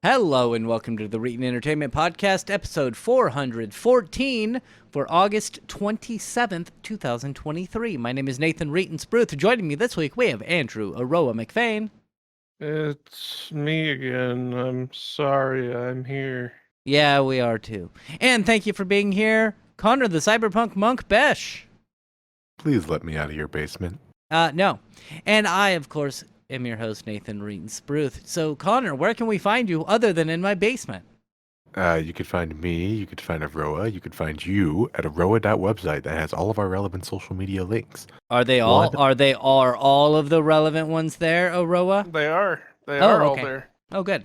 Hello and welcome to the Reetin Entertainment Podcast, episode 414 for August 27th, 2023. My name is Nathan Reetin Spruth. Joining me this week, we have Andrew Aroa McFain. It's me again. I'm sorry I'm here. Yeah, we are too. And thank you for being here, Connor the Cyberpunk Monk Besh. Please let me out of your basement. No. And I, of course, am your host, Nathan Reetin Spruth. So, Connor, where can we find you other than in my basement? You could find me, you could find Aroa, you could find you at aroa.website that has all of our relevant social media links. Are they all? Are all of the relevant ones there, Aroa? They are. They are all okay. there. Oh, good.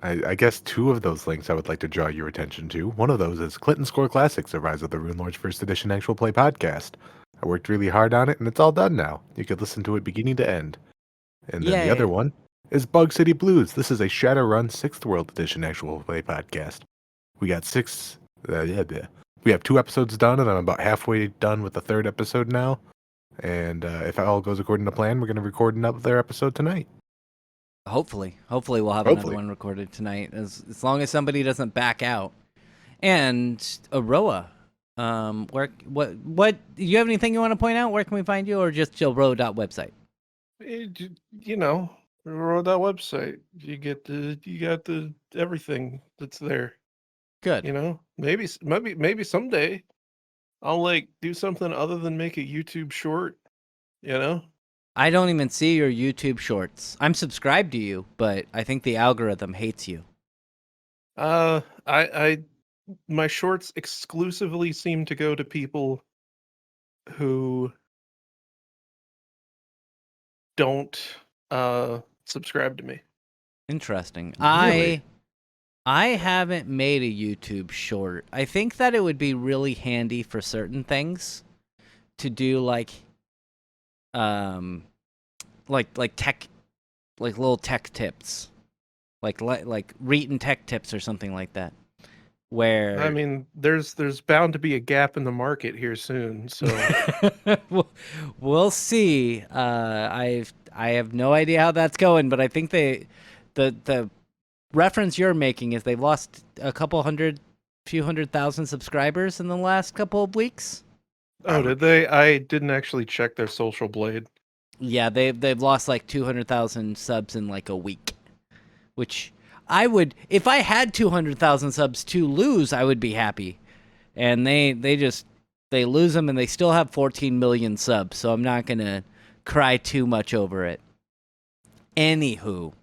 I guess two of those links I would like to draw your attention to. One of those is Clinton Score Classics, the Rise of the Rune Lords First Edition Actual Play podcast. I worked really hard on it, and it's all done now. You could listen to it beginning to end. And then the other one is Bug City Blues. This is a Shadowrun 6th World Edition Actual Play podcast. We got we have 2 episodes done, and I'm about halfway done with the 3rd episode now. And if all goes according to plan, we're going to record another episode tonight. Hopefully we'll have another one recorded tonight, as long as somebody doesn't back out. And Aroa, what do you have anything you want to point out? Where can we find you, or just Aroa.website? You know, that website. You got the everything that's there. Good. You know, maybe someday I'll like do something other than make a YouTube short. You know. I don't even see your YouTube shorts. I'm subscribed to you, but I think the algorithm hates you. My shorts exclusively seem to go to people who don't subscribe to me. Interesting. Really? I haven't made a YouTube short. I think that it would be really handy for certain things to do, like tech, like little tech tips, like Reetin tech tips or something like that. Where I mean, there's bound to be a gap in the market here soon, so we'll see. I have no idea how that's going, but I think the reference you're making is they've lost a few hundred thousand subscribers in the last couple of weeks. Oh, did they? I didn't actually check their social blade. Yeah, they've lost like 200,000 subs in like a week, which I would, if I had 200,000 subs to lose, I would be happy. And they lose them, and they still have 14 million subs, so I'm not gonna cry too much over it. Anywho,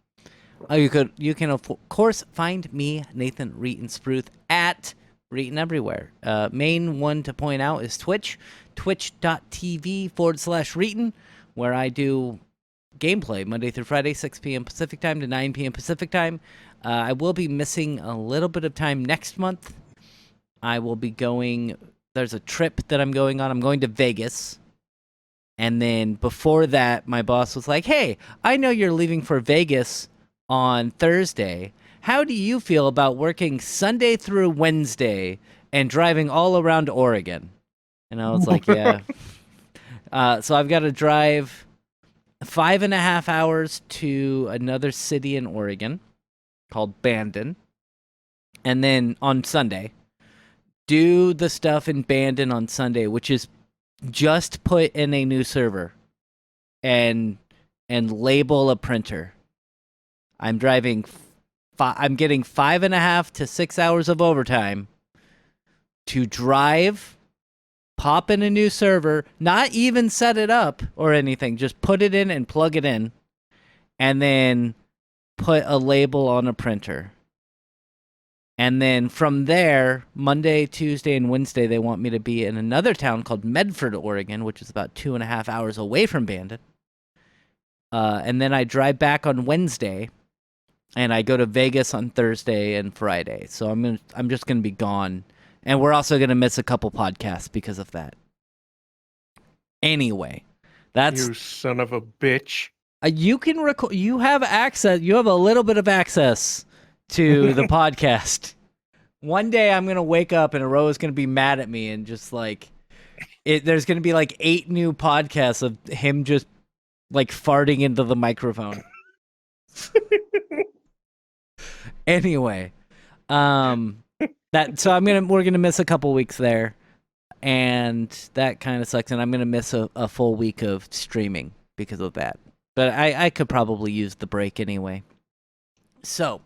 you can of course find me, Nathan Reetin Spruth, at Reetin Everywhere. Main one to point out is Twitch, twitch.tv/Reetin, where I do gameplay Monday through Friday, 6 p.m. Pacific time to 9 p.m. Pacific time. I will be missing a little bit of time next month. I will be going, there's a trip that I'm going on. I'm going to Vegas. And then before that, my boss was like, hey, I know you're leaving for Vegas on Thursday. How do you feel about working Sunday through Wednesday and driving all around Oregon? And I was like, yeah. So I've got to drive 5.5 hours to another city in Oregon called Bandon. And then on Sunday, do the stuff in Bandon on Sunday, which is just put in a new server and label a printer. I'm getting 5.5 to 6 hours of overtime to drive, pop in a new server, not even set it up or anything, just put it in and plug it in, and then put a label on a printer. And then from there, Monday, Tuesday, and Wednesday, they want me to be in another town called Medford, Oregon, which is about 2.5 hours away from Bandon. And then I drive back on Wednesday, and I go to Vegas on Thursday and Friday. So I'm just gonna be gone, and we're also gonna miss a couple podcasts because of that. Anyway, That's You son of a bitch. you can record. You have access. You have a little bit of access to the podcast. One day I'm gonna wake up and Aroa's gonna be mad at me and just like there's gonna be like 8 new podcasts of him just like farting into the microphone. Anyway, we're gonna miss a couple weeks there, and that kind of sucks. And I'm gonna miss a full week of streaming because of that. But I could probably use the break anyway. So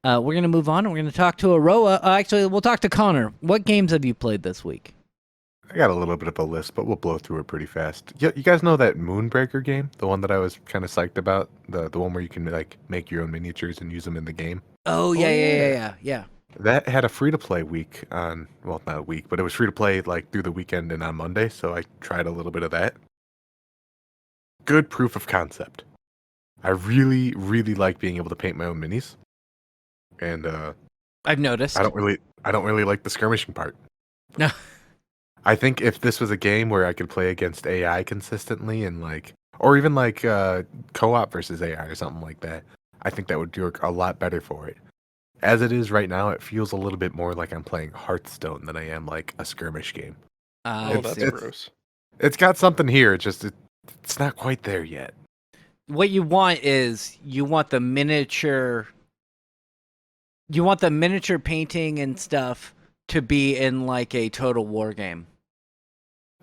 we're going to move on. And we're going to talk to Aroa. Actually, we'll talk to Connor. What games have you played this week? I got a little bit of a list, but we'll blow through it pretty fast. You guys know that Moonbreaker game? The one that I was kind of psyched about? The one where you can like make your own miniatures and use them in the game? Oh, yeah. That had a free-to-play week on, well, not a week, but it was free-to-play like through the weekend and on Monday, so I tried a little bit of that. Good proof of concept. I really, really like being able to paint my own minis. And I've noticed. I don't really like the skirmishing part. No. I think if this was a game where I could play against AI consistently and like, or even like co-op versus AI or something like that, I think that would work a lot better for it. As it is right now, it feels a little bit more like I'm playing Hearthstone than I am like a skirmish game. Oh, that's gross. It's got something here. It's not quite there yet. What you want is the miniature painting and stuff to be in like a Total War game.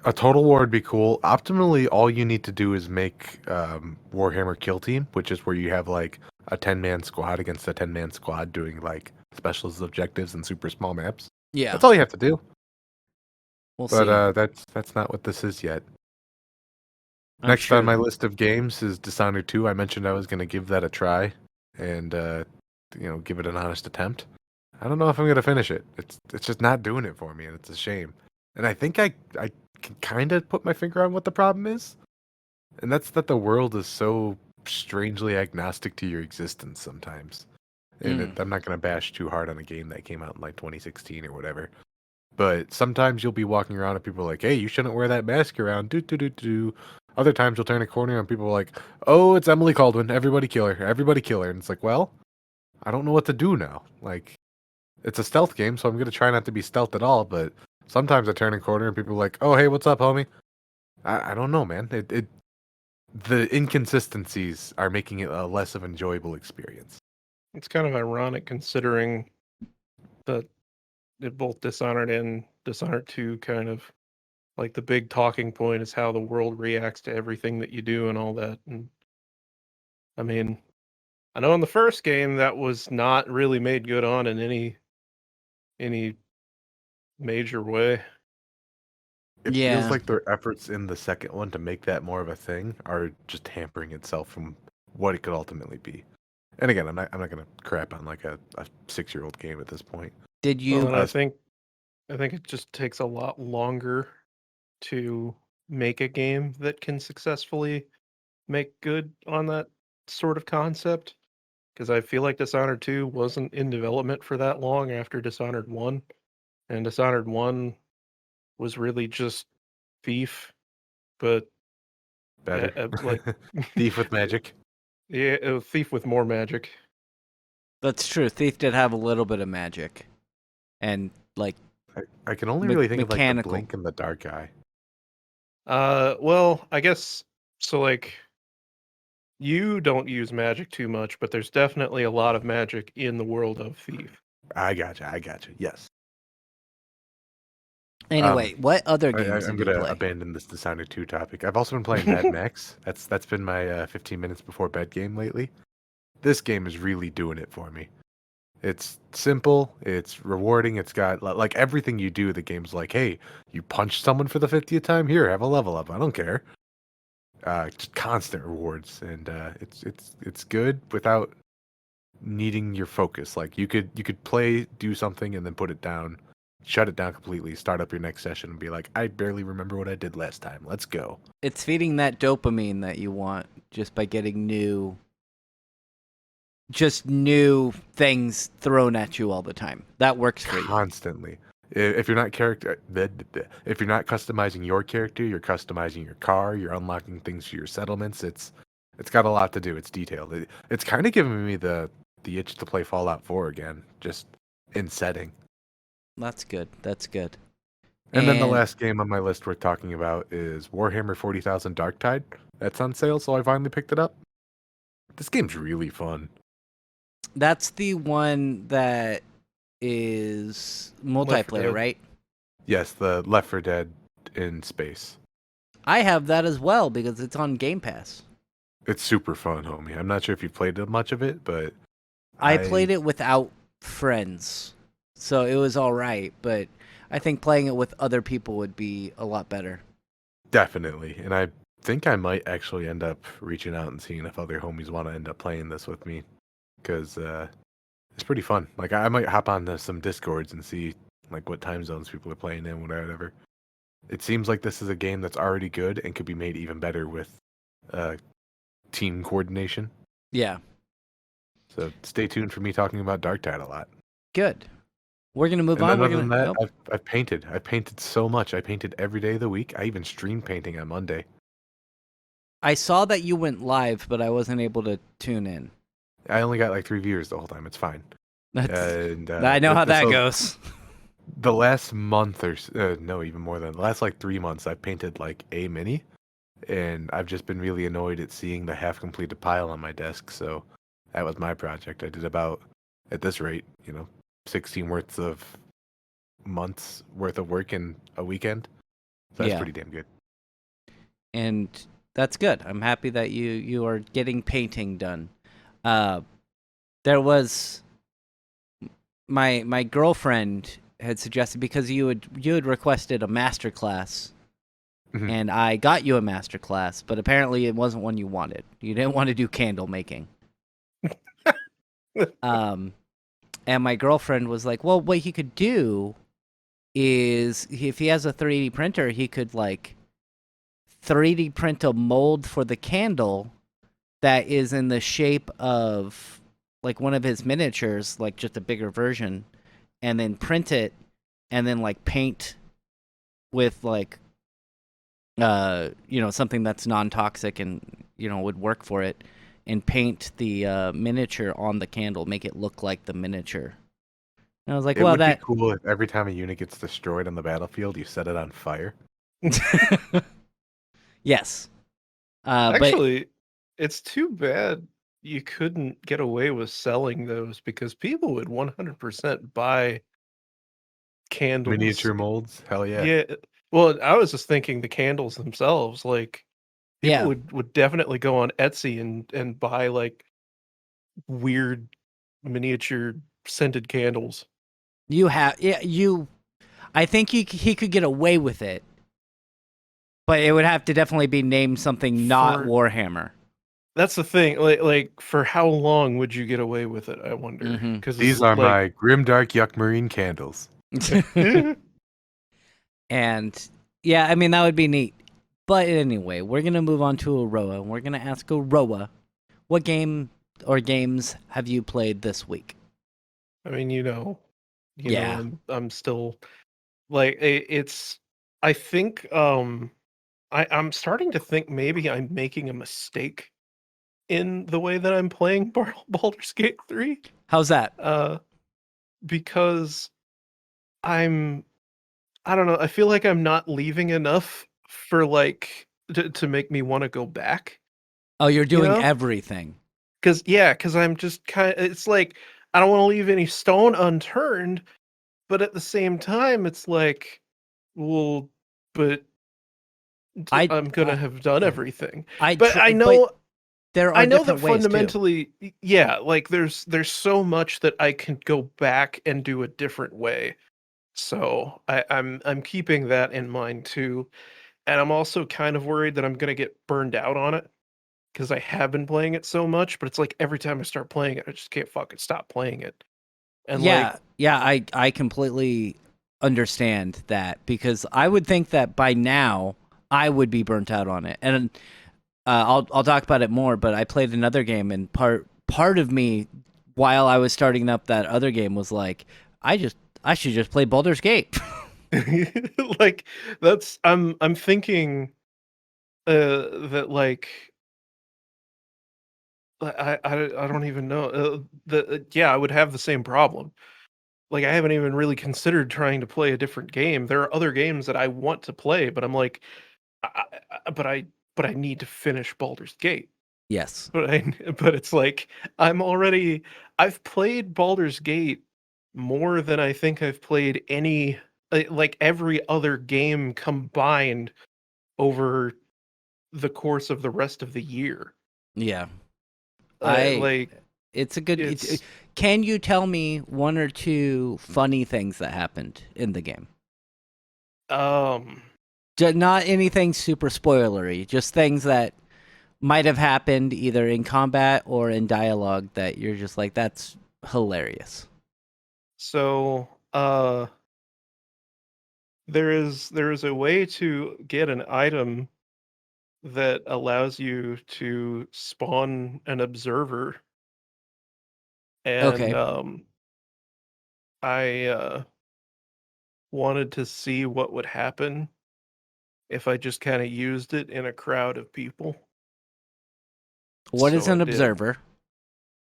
A Total War would be cool. Optimally, all you need to do is make Warhammer Kill Team, which is where you have like a 10-man squad against a 10-man squad doing like specialist objectives and super small maps. Yeah. That's all you have to do. We'll see. But that's not what this is yet. Next on my list of games is Dishonored 2. I mentioned I was going to give that a try and give it an honest attempt. I don't know if I'm going to finish it. It's just not doing it for me, and it's a shame. And I think I can kind of put my finger on what the problem is. And that's that the world is so strangely agnostic to your existence sometimes. And I'm not going to bash too hard on a game that came out in like 2016 or whatever. But sometimes you'll be walking around and people are like, hey, you shouldn't wear that mask around. Do. Other times you'll turn a corner and people are like, oh, it's Emily Caldwin. Everybody kill her. Everybody kill her. And it's like, well, I don't know what to do now. Like, it's a stealth game, so I'm going to try not to be stealth at all. But sometimes I turn a corner and people are like, oh, hey, what's up, homie? I don't know, man. The inconsistencies are making it a less of an enjoyable experience. It's kind of ironic considering that both Dishonored and Dishonored 2 kind of like the big talking point is how the world reacts to everything that you do and all that. And I mean, I know in the first game that was not really made good on in any major way. It feels like their efforts in the second one to make that more of a thing are just hampering itself from what it could ultimately be. And again, I'm not gonna crap on like a 6-year-old game at this point. Did you? Well, I think it just takes a lot longer to make a game that can successfully make good on that sort of concept. Because I feel like Dishonored 2 wasn't in development for that long after Dishonored 1. And Dishonored 1 was really just Thief, but Better. like Thief with magic. Yeah, it was Thief with more magic. That's true. Thief did have a little bit of magic, and like I can only really think mechanical. of like the Blink and the Dark Eye. Well, I guess so. Like, you don't use magic too much, but there's definitely a lot of magic in the world of Thief. I gotcha. Yes. Anyway, what other games I'm did you gonna play? abandon this Dishonored 2 topic. I've also been playing Mad Max. That's been my 15 minutes before bed game lately. This game is really doing it for me. It's simple, it's rewarding, it's got like everything you do, the game's like, hey, you punched someone for the 50th time, here, have a level up. I don't care. Just constant rewards, and it's good without needing your focus. Like you could play, do something, and then put it down, shut it down completely, start up your next session, and be like, I barely remember what I did last time. Let's go. It's feeding that dopamine that you want just by getting new things thrown at you all the time. That works for you. Constantly. If you're not if you're not customizing your character, you're customizing your car, you're unlocking things for your settlements. It's got a lot to do. It's detailed. It's kind of giving me the itch to play Fallout 4 again, just in setting. That's good. That's good. And then the last game on my list we're talking about is Warhammer 40,000 Darktide. That's on sale, so I finally picked it up. This game's really fun. That's the one that is multiplayer, Dead. right? Yes, the Left 4 Dead in space. I have that as well because it's on Game Pass. It's super fun, homie. I'm not sure if you played much of it, but I played it without friends, so it was all right. But I think playing it with other people would be a lot better. Definitely. And I think I might actually end up reaching out and seeing if other homies want to end up playing this with me. Because it's pretty fun. Like, I might hop on some Discords and see like what time zones people are playing in, whatever. It seems like this is a game that's already good and could be made even better with team coordination. Yeah. So stay tuned for me talking about Darktide a lot. Good. We're gonna move And on. other than that, I've painted. I've painted so much. I painted every day of the week. I even streamed painting on Monday. I saw that you went live, but I wasn't able to tune in. I only got like 3 viewers the whole time. It's fine. And, I know how that so goes. The last month or no, even more than the last like 3 months, I've painted like a mini, and I've just been really annoyed at seeing the half completed pile on my desk. So that was my project. I did about, at this rate, 16 months worth of work in a weekend. So that's pretty damn good. And that's good. I'm happy that you are getting painting done. There was my girlfriend had suggested, because you had requested a master class, and I got you a master class, but apparently it wasn't one you wanted. You didn't want to do candle making. And my girlfriend was like, well, what he could do is, if he has a 3D printer, he could like 3D print a mold for the candle that is in the shape of like one of his miniatures, like just a bigger version, and then print it, and then like paint with like something that's non-toxic and would work for it, and paint the miniature on the candle, make it look like the miniature. And I was like, It would be cool if every time a unit gets destroyed on the battlefield, you set it on fire. Yes. Actually, it's too bad you couldn't get away with selling those, because people would 100% buy candles. Miniature molds? Hell yeah. Yeah. Well, I was just thinking the candles themselves. Like, people would definitely go on Etsy and buy like weird miniature scented candles. I think he could get away with it, but it would have to definitely be named something not Warhammer. That's the thing. Like for how long would you get away with it, I wonder? Because these are my Grimdark Yuck Marine candles. And yeah, I mean, that would be neat. But anyway, we're going to move on to Aroa, and we're going to ask Aroa, what game or games have you played this week? I mean, I'm still like, it's, I think, I'm starting to think maybe I'm making a mistake in the way that I'm playing Baldur's Gate 3. How's that? Because I don't know, I feel like I'm not leaving enough for like to make me want to go back. Oh, you're doing everything. Because I'm just kind of, it's like, I don't want to leave any stone unturned, but at the same time, it's like, well, but I'm gonna have done everything. I know that fundamentally, like there's so much that I can go back and do a different way. So I'm keeping that in mind too, and I'm also kind of worried that I'm gonna get burned out on it, because I have been playing it so much. But it's like every time I start playing it, I just can't fucking stop playing it. And I completely understand that, because I would think that by now I would be burnt out on it, and I'll talk about it more. But I played another game, and part of me, while I was starting up that other game, was like, I I should just play Baldur's Gate. Like that's I'm thinking that like I don't even know yeah, I would have the same problem. Like I haven't even really considered trying to play a different game. There are other games that I want to play, but I'm like but I need to finish Baldur's Gate. Yes. But it's like I've played Baldur's Gate more than I think I've played any like every other game combined over the course of the rest of the year. Yeah. Like It's a good. it's Can you tell me one or two funny things that happened in the game? um Not anything super spoilery, just things that might have happened either in combat or in dialogue that you're just like, that's hilarious. so there is a way to get an item that allows you to spawn an observer, and Okay. I wanted to see what would happen if I just kind of used it in a crowd of people. What is So I an did. observer?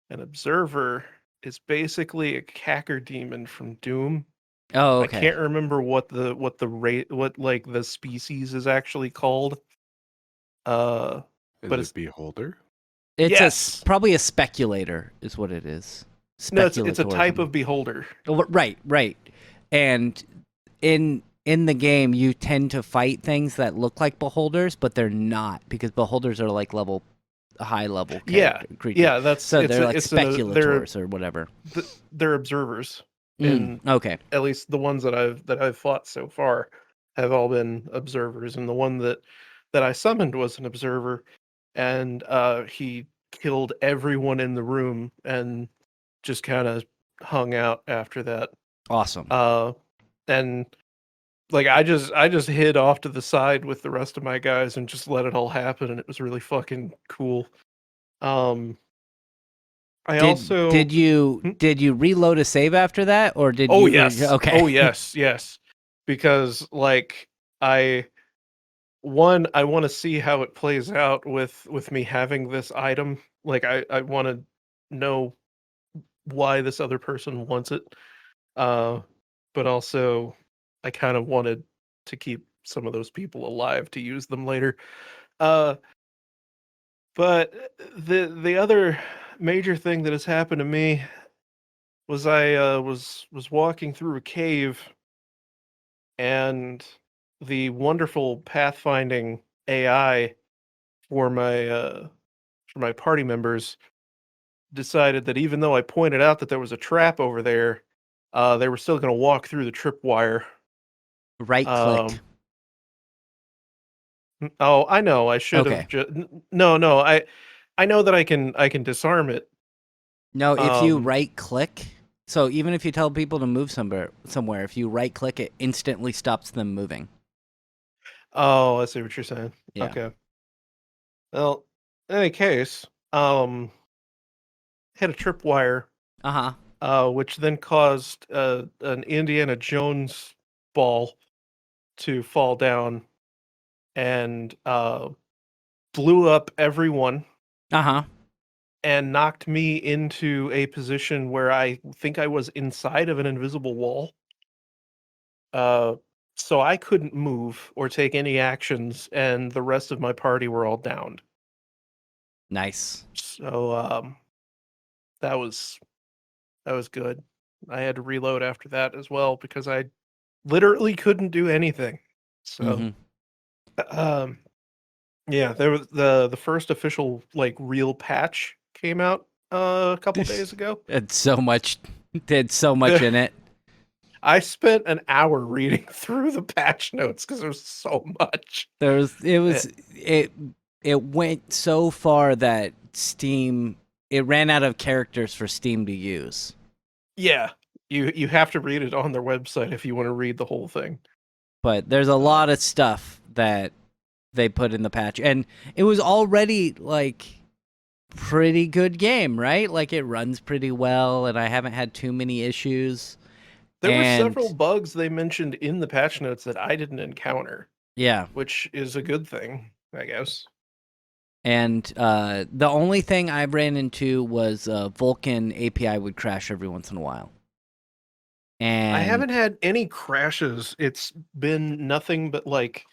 An observer is basically a hacker demon from Doom. Oh, I okay. can't remember what like the species is actually called. But Is it Beholder? It's yes. probably a speculator, is what it is. No, it's a type Speculator. of beholder. Right. And in the game, you tend to fight things that look like beholders, but they're not, because beholders are like high level creatures. Yeah, that's So they're like it's speculators or whatever. they're observers. And Okay. at least the ones that I've fought so far have all been observers, and the one that I summoned was an observer, and he killed everyone in the room and just kind of hung out after that. Awesome. And like I just hid off to the side with the rest of my guys and just let it all happen, and it was really fucking cool. Did you reload a save after that, or did Oh you? yes. Okay. Oh yes. Because like I want to see how it plays out with me having this item. Like I want to know why this other person wants it. But also I kind of wanted to keep some of those people alive to use them later. But the other major thing that has happened to me was I was walking through a cave, and the wonderful pathfinding AI for my party members decided that even though I pointed out that there was a trap over there, they were still going to walk through the tripwire. Right click. Oh, I know. I should have Okay. no. I know that I can disarm it. No, if you right click, so even if you tell people to move somewhere, if you right click, it instantly stops them moving. Oh, I see what you're saying. Yeah. Okay. Well, in any case, hit a tripwire, which then caused an Indiana Jones ball to fall down and blew up everyone. And knocked me into a position where I think I was inside of an invisible wall. So I couldn't move or take any actions, and the rest of my party were all downed. Nice. So that was good. I had to reload after that as well because I literally couldn't do anything. So yeah, there was the first official like real patch came out a couple days ago. It's so much. Did so much in it. I spent an hour reading through the patch notes because there's so much. It went so far that Steam, it ran out of characters for Steam to use. Yeah, you have to read it on their website if you want to read the whole thing. But there's a lot of stuff that they put in the patch, and it was already like pretty good game, right? Like it runs pretty well, and I haven't had too many issues. There were And several bugs they mentioned in the patch notes that I didn't encounter, yeah. which is a good thing, I guess. And the only thing I ran into was Vulkan API would crash every once in a while. And I haven't had any crashes. It's been nothing but like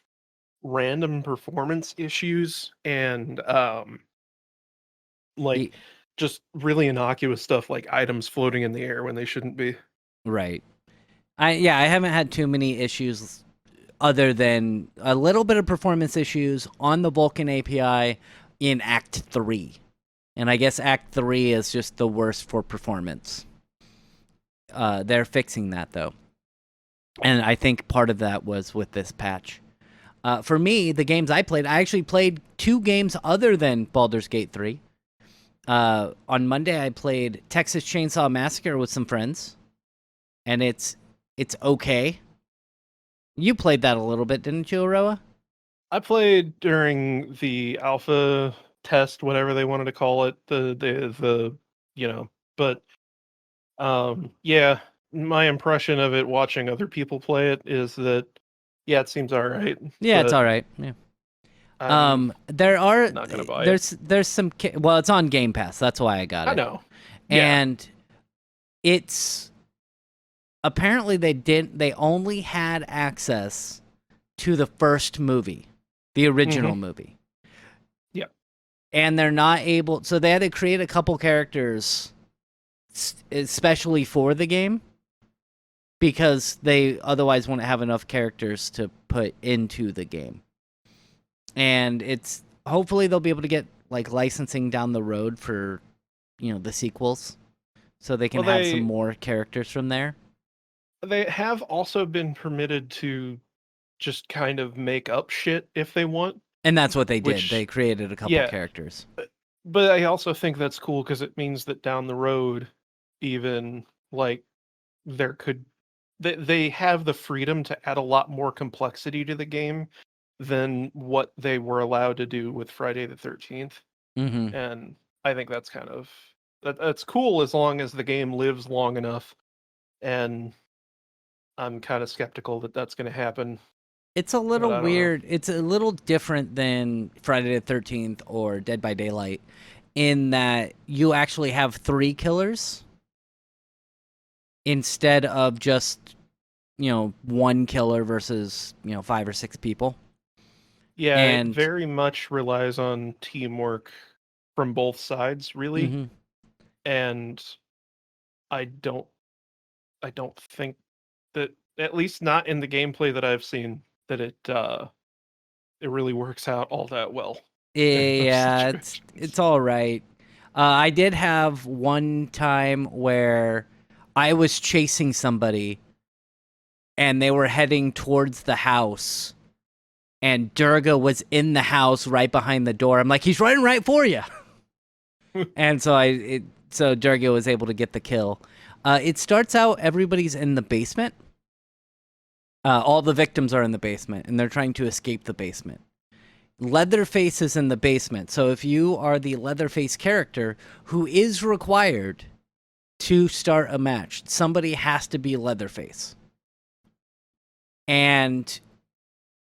random performance issues and like just really innocuous stuff like items floating in the air when they shouldn't be. right. I haven't had too many issues other than a little bit of performance issues on the Vulkan API in Act 3. And I guess Act 3 is just the worst for performance. They're fixing that, though. And I think part of that was with this patch. For me, the games I actually played 2 games other than Baldur's Gate 3. On Monday, I played Texas Chainsaw Massacre with some friends. And it's okay. You played that a little bit, didn't you, Aroa? I played during the alpha test, whatever they wanted to call it, the but yeah, my impression of it watching other people play it is that yeah, it seems all right, Yeah, it's but all right. Yeah. I'm There are not gonna buy it. there's some well, it's on Game Pass. That's why I got it. I know. Yeah. And it's apparently they only had access to the first movie, the original movie. Yeah. And they're not able, so they had to create a couple characters especially for the game because they otherwise wouldn't have enough characters to put into the game. And it's hopefully they'll be able to get like licensing down the road for, the sequels so they can have some more characters from there. They have also been permitted to just kind of make up shit if they want. And that's what they did. Which- They created a couple yeah. characters. But I also think that's cool because it means that down the road, even like there could they have the freedom to add a lot more complexity to the game than what they were allowed to do with Friday the 13th. Mm-hmm. And I think that's kind of that's cool as long as the game lives long enough. And I'm kind of skeptical that that's going to happen. It's a little I don't know. weird. It's a little different than Friday the 13th or Dead by Daylight in that you actually have 3 killers instead of just, 1 killer versus, 5 or 6 people. Yeah, And it very much relies on teamwork from both sides, really. Mhm. And I don't think that, at least not in the gameplay that I've seen, that it really works out all that well. in those Yeah, situations. it's all right. I did have one time where I was chasing somebody and they were heading towards the house and Durga was in the house right behind the door. I'm like, he's running right for you. And so Durga was able to get the kill. It starts out everybody's in the basement. All the victims are in the basement and they're trying to escape the basement. Leatherface is in the basement. So if you are the Leatherface character who is required to start a match, somebody has to be Leatherface. And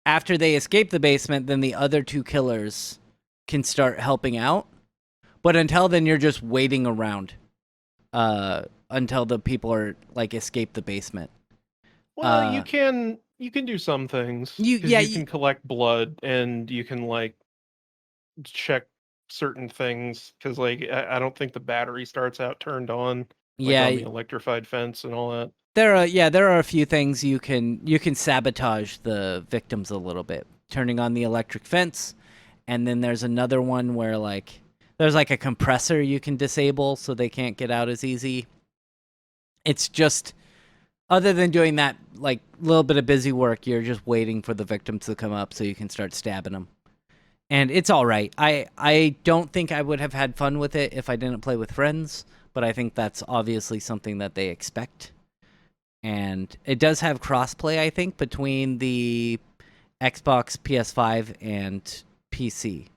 after they escape the basement, then the other 2 killers can start helping out. But until then, you're just waiting around until the people are like escape the basement. Well, you can do some things. You can collect blood and you can like check certain things because like I don't think the battery starts out turned on. Like on the electrified fence and all that. There are a few things you can sabotage the victims a little bit, turning on the electric fence, and then there's another one where like there's like a compressor you can disable so they can't get out as easy. It's just, other than doing that like little bit of busy work, you're just waiting for the victims to come up so you can start stabbing them. And it's all right. I don't think I would have had fun with it if I didn't play with friends, but I think that's obviously something that they expect. And it does have crossplay, I think, between the Xbox, PS5, and PC.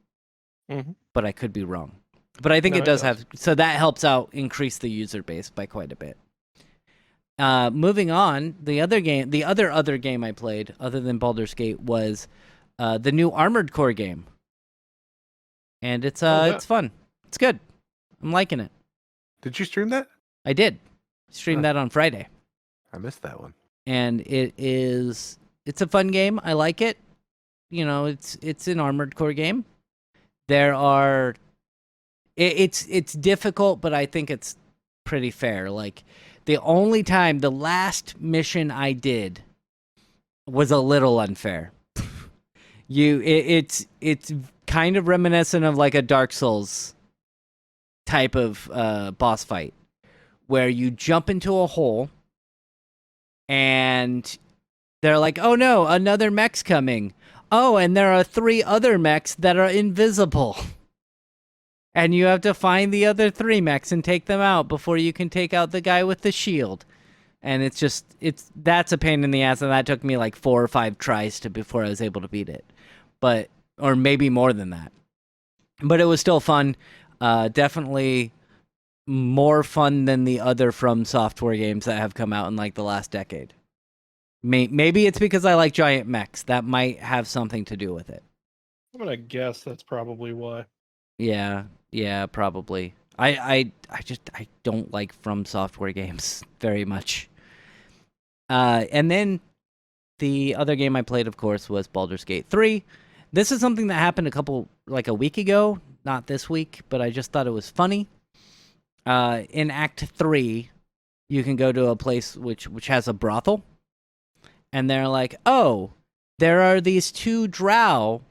Mm-hmm. But I could be wrong. But I think it does have... So that helps out increase the user base by quite a bit. Moving on, the other game I played other than Baldur's Gate was the new Armored Core game, and it's fun. It's good. I'm liking it. Did you stream that? I did stream that on Friday, I missed that one. and it's a fun game. I like it. You know, it's an Armored Core game. It's difficult, but I think it's pretty fair. Like, the last mission I did was a little unfair. It's kind of reminiscent of like a Dark Souls type of boss fight, where you jump into a hole and they're like, oh no, another mech's coming. Oh, and there are 3 other mechs that are invisible. And you have to find the other 3 mechs and take them out before you can take out the guy with the shield. And that's a pain in the ass, and that took me like 4 or 5 tries before I was able to beat it. Or maybe more than that. But it was still fun. Definitely more fun than the other From Software games that have come out in like the last decade. Maybe it's because I like giant mechs. That might have something to do with it. I'm gonna guess that's probably why. Yeah, probably. I don't like From Software games very much. And then the other game I played, of course, was Baldur's Gate 3. This is something that happened a week ago, not this week, but I just thought it was funny. In Act 3, you can go to a place which has a brothel, and they're like, oh, there are these 2 drow,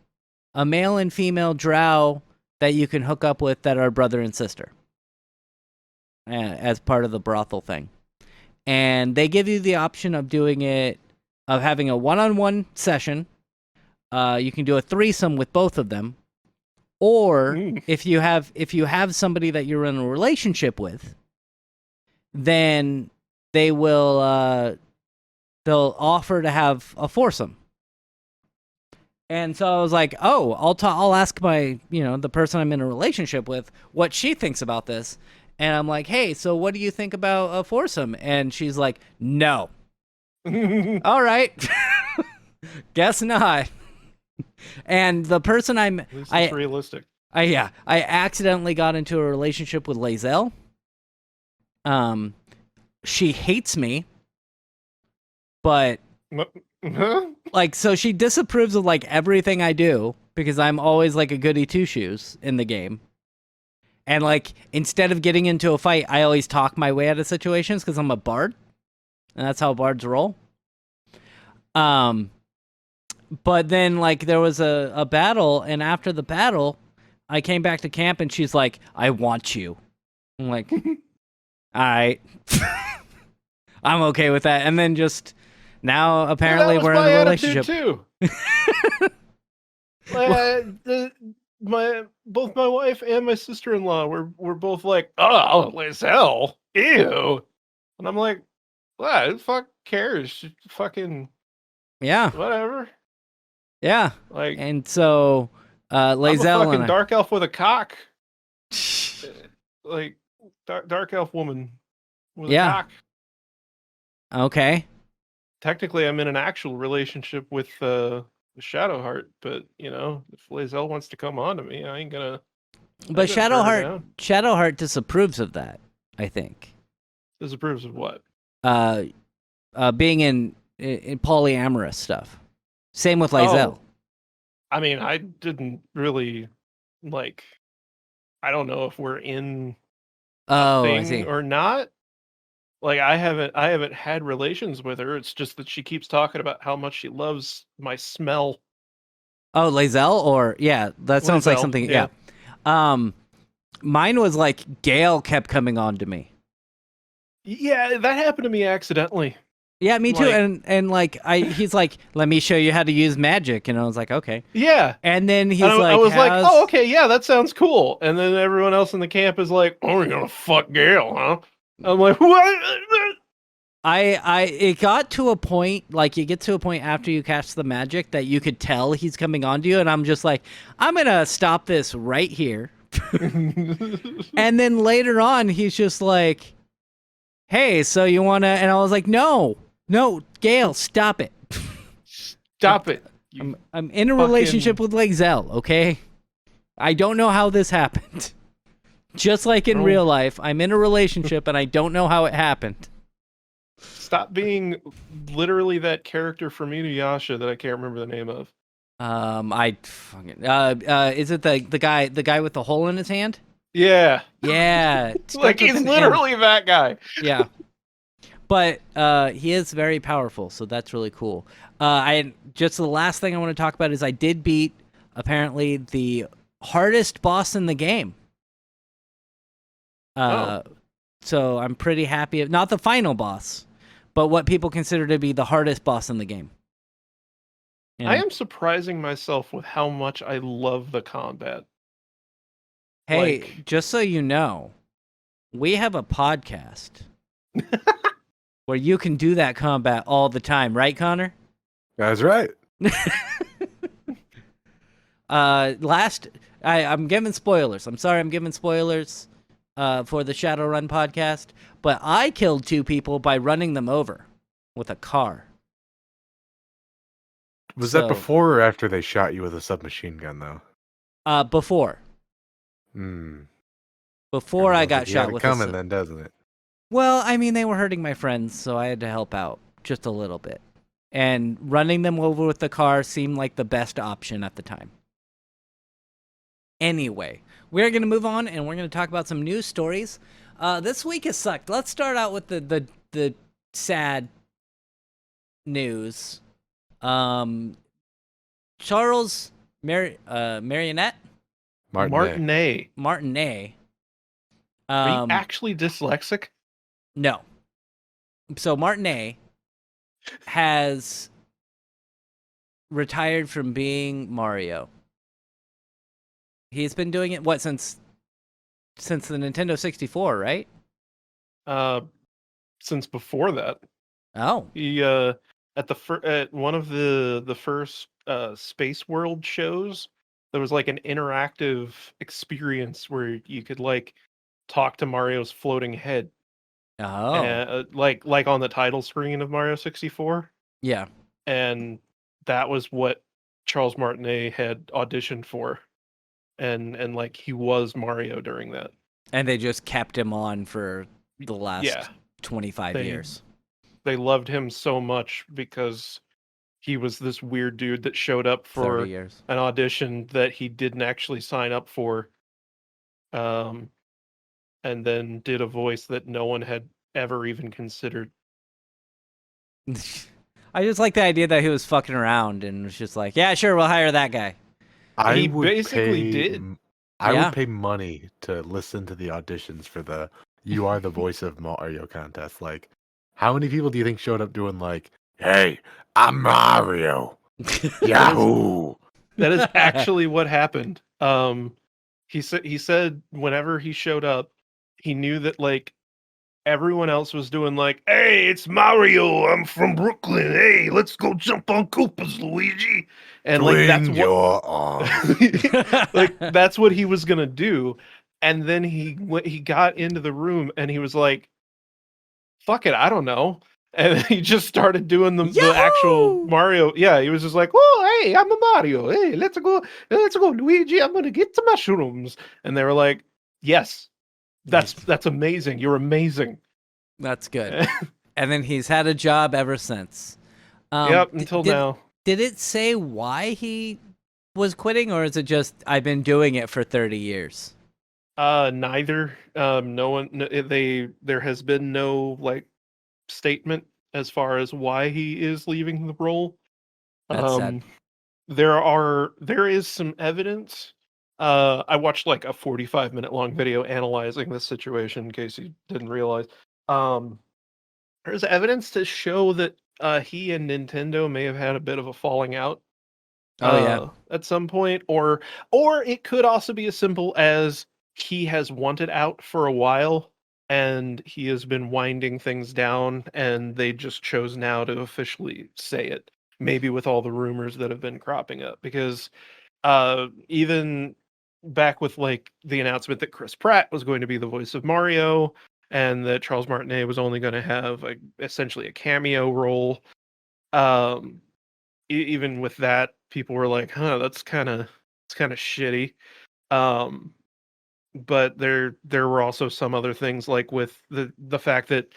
a male and female drow, that you can hook up with that are brother and sister as part of the brothel thing. And they give you the option of having a one-on-one session. You can do a threesome with both of them. Or if you have somebody that you're in a relationship with, then they'll offer to have a foursome. And so I was like, oh, I'll ask the person I'm in a relationship with what she thinks about this. And I'm like, hey, so what do you think about a foursome? And she's like, no. All right. Guess not. And the person At least it's realistic. I accidentally got into a relationship with Lae'zel. She hates me, but so she disapproves of like everything I do because I'm always like a goody two shoes in the game. And like, instead of getting into a fight, I always talk my way out of situations because I'm a bard, and that's how bards roll. But then like there was a battle, and after the battle, I came back to camp, and she's like, "I want you." I'm like, "All right, I'm okay with that." And then just now, apparently, we're in a relationship too. Both my wife and my sister-in-law were both like, "Oh, Lae'zel, ew," and I'm like, "What? Who fuck cares? Fucking yeah, whatever." Yeah, like, and so Lae'zel, I'm a fucking dark elf with a cock, like dark elf woman with a cock. Okay. Technically, I'm in an actual relationship with Shadowheart, but if Lae'zel wants to come on to me, I ain't gonna. But Shadowheart disapproves of that, I think. Disapproves of what? Being in polyamorous stuff. Same with Lae'zel. Oh, I mean, I didn't really like. I don't know if we're in a thing or not. Like, I haven't had relations with her. It's just that she keeps talking about how much she loves my smell. Oh, Lae'zel, or that sounds like something. Yeah. Mine was like Gale kept coming on to me. Yeah, that happened to me accidentally. Yeah, me too. And like he's like, let me show you how to use magic, and I was like, okay. Yeah. And then I was like, oh, okay, yeah, that sounds cool. And then everyone else in the camp is like, oh, you're gonna fuck Gale, huh? I'm like, what? It got to a point, like you get to a point after you cast the magic that you could tell he's coming on to you, and I'm just like, I'm gonna stop this right here. And then later on, he's just like, hey, so you wanna? And I was like, no, Gail, stop it. Stop it. You I'm in a fucking- relationship with like Zell, okay? I don't know how this happened. Just like in Oh. real life, I'm in a relationship and I don't know how it happened. Stop being literally that character from Inuyasha that I can't remember the name of. I fucking is it the guy with the hole in his hand? Yeah. Yeah, Like, he's literally that guy. Yeah. But he is very powerful, so that's really cool. I just the last thing I want to talk about is I did beat apparently the hardest boss in the game. So I'm pretty happy. Not the final boss, but what people consider to be the hardest boss in the game. And I am surprising myself with how much I love the combat. hey, like- just so you know, we have a podcast where you can do that combat all the time, right, Connor? That's right. I'm giving spoilers. I'm sorry, I'm giving spoilers for the Shadowrun podcast, but I killed 2 people by running them over with a car. Was So- that before or after they shot you with a submachine gun, though? Before Hmm. I Sounds got like you shot had it with coming, a then, doesn't it? Well, I mean, they were hurting my friends, so I had to help out just a little bit. And running them over with the car seemed like the best option at the time. Anyway, we're going to move on, and we're going to talk about some news stories. This week has sucked. Let's start out with the sad news. Charles Martinet. Martinet. Are you Um, actually dyslexic? No. So Martinet has retired from being Mario. He's been doing it since the Nintendo 64, right? Since before that. Oh. He at one of the first Space World shows, there was like an interactive experience where you could like talk to Mario's floating head, Oh. like on the title screen of Mario 64, Yeah. and that was what Charles Martinet had auditioned for, and like he was Mario during that. And they just kept him on for the last Yeah. 25 They- years. They loved him so much because he was this weird dude that showed up 30 for years. an audition that he didn't actually sign up for, and then did a voice that no one had ever even considered. I just like the idea that he was fucking around and was just like, yeah, sure, we'll hire that guy. He would basically pay, did. I Yeah. would pay money to listen to the auditions for the "You Are the Voice of Mario" contest. Like, how many people do you think showed up doing like, "Hey, I'm Mario, Yahoo"? That is actually what happened. He said whenever he showed up, he knew that like everyone else was doing like, "Hey, it's Mario. I'm from Brooklyn. Hey, let's go jump on Koopas, Luigi." And like that's Swing what your arms. like that's what he was gonna do. And then he got into the room and he was like, "Fuck it, I don't know." And he just started doing the actual Yahoo! Mario. Yeah, he was just like, "Oh, hey, I'm a Mario. Hey, let's go, Luigi. I'm gonna get the mushrooms." And they were like, "Yes, that's amazing. You're amazing." That's good. And then he's had a job ever since. Yep, until now. Did it say why he was quitting, or is it just I've been doing it for 30 years? Neither. No one. There has been no like statement as far as why he is leaving the role. That's sad. There is some evidence. I watched like a 45-minute long video analyzing this situation in case you didn't realize. There's evidence to show that he and Nintendo may have had a bit of a falling out. Oh, yeah. At some point, or it could also be as simple as he has wanted out for a while and he has been winding things down and they just chose now to officially say it, maybe with all the rumors that have been cropping up, because even back with like the announcement that Chris Pratt was going to be the voice of Mario, and that Charles Martinet was only going to have essentially a cameo role. Um, Even with that, people were like, "Huh, it's kind of shitty." Um, but there were also some other things, like with the fact that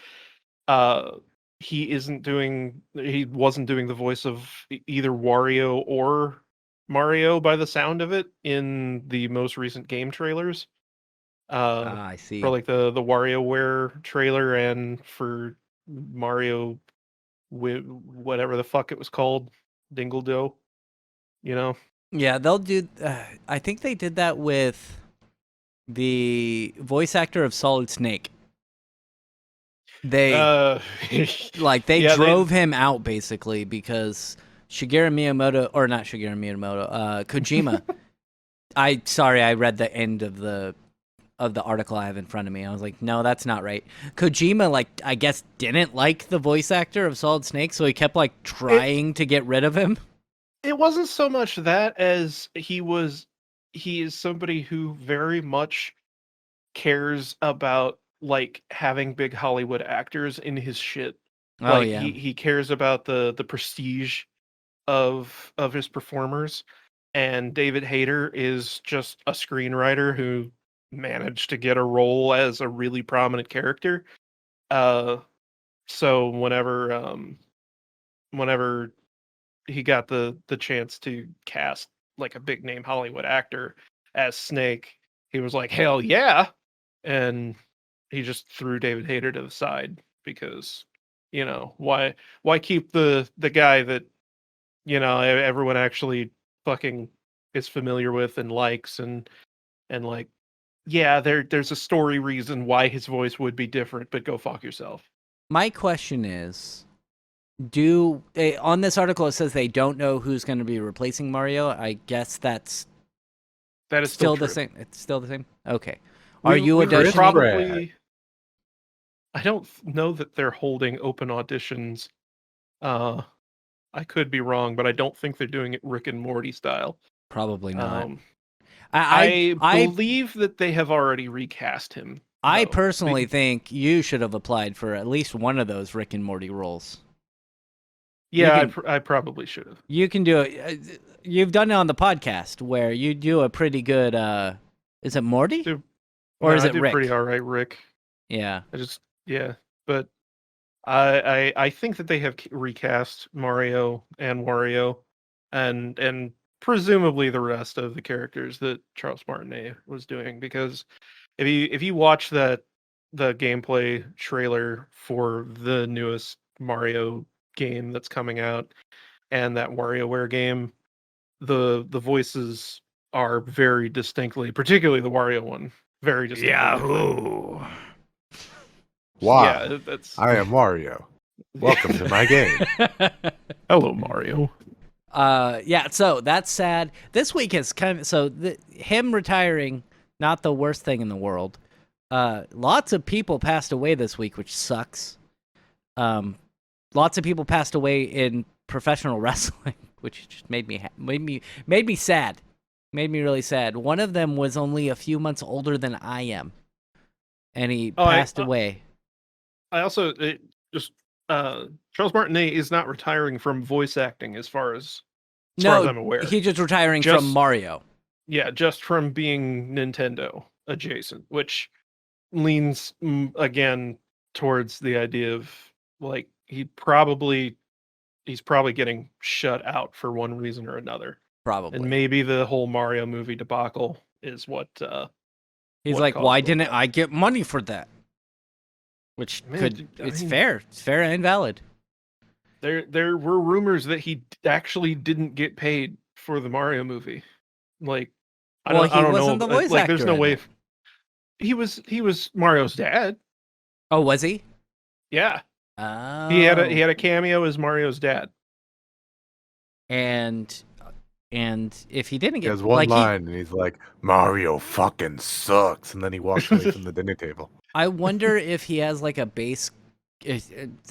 uh he wasn't doing the voice of either Wario or Mario by the sound of it in the most recent game trailers. I For see. like the WarioWare trailer and for Mario whatever the fuck it was called, Dingle Doe, you know. Yeah, they'll do. I think they did that with the voice actor of Solid Snake. They Uh, they yeah, drove him out basically because Shigeru Miyamoto, or not Shigeru Miyamoto, Kojima. I read the end of the article I have in front of me. I was like, no, that's not right. Kojima, like, I guess didn't like the voice actor of Solid Snake, so he kept like trying to get rid of him. it wasn't so much that as he is somebody who very much cares about like having big Hollywood actors in his shit. Oh Like yeah. he cares about the prestige of his performers, and David Hayter is just a screenwriter who managed to get a role as a really prominent character. Uh so whenever he got the chance to cast like a big name Hollywood actor as Snake, he was like, "Hell yeah!" And he just threw David Hayter to the side because, why keep the guy that everyone actually fucking is familiar with and likes and like, yeah, there's a story reason why his voice would be different, but go fuck yourself. My question is, on this article it says they don't know who's going to be replacing Mario. I guess that's That is still still the true. same. It's still the same. Okay. Are We you we would Chris auditioning? probably. I don't know that they're holding open auditions. Uh, I could be wrong, but I don't think they're doing it Rick and Morty style. Probably not. Um, I I I believe that they have already recast him, I though. personally think you should have applied for at least one of those Rick and Morty roles. Yeah, can I probably should have. you can do it. You've done it on the podcast where you do a pretty good. Is it Morty or No, is I it did pretty Rick? all right, Rick. Yeah. Yeah, but I think that they have recast Mario and Wario, and presumably the rest of the characters that Charles Martinet was doing, because if you watch the gameplay trailer for the newest Mario game that's coming out and that WarioWare game, the voices are very distinctly, particularly the Wario one, very distinctly different. Yahoo! Wow. Yeah, that's I am Mario. Welcome to my game. hello Mario. Yeah. So that's sad. This week is kind of him retiring. Not the worst thing in the world. Lots of people passed away this week, which sucks. Lots of people passed away in professional wrestling, which just made me sad. Made me really sad. One of them was only a few months older than I am, and he Oh, passed away. I also just Charles Martinet is not retiring from voice acting as far as No, I'm aware. he's just retiring from Just Mario. Yeah, just from being Nintendo adjacent, which leans again towards the idea of like he's probably getting shut out for one reason or another. Probably. And maybe the whole Mario movie debacle is what He's what like, caused why all didn't that. I get money for that? Which Man, it's fair. It's fair and valid. There were rumors that he actually didn't get paid for the Mario movie. Like I Well, don't he know. wasn't the voice Like there's actor no in way. it. He was Mario's dad. Oh, was he? Yeah, Oh. he had a cameo as Mario's dad. And if he didn't He get has one like line, and he's like, Mario fucking sucks. And then he walks away from the dinner table. I wonder if he has like a base.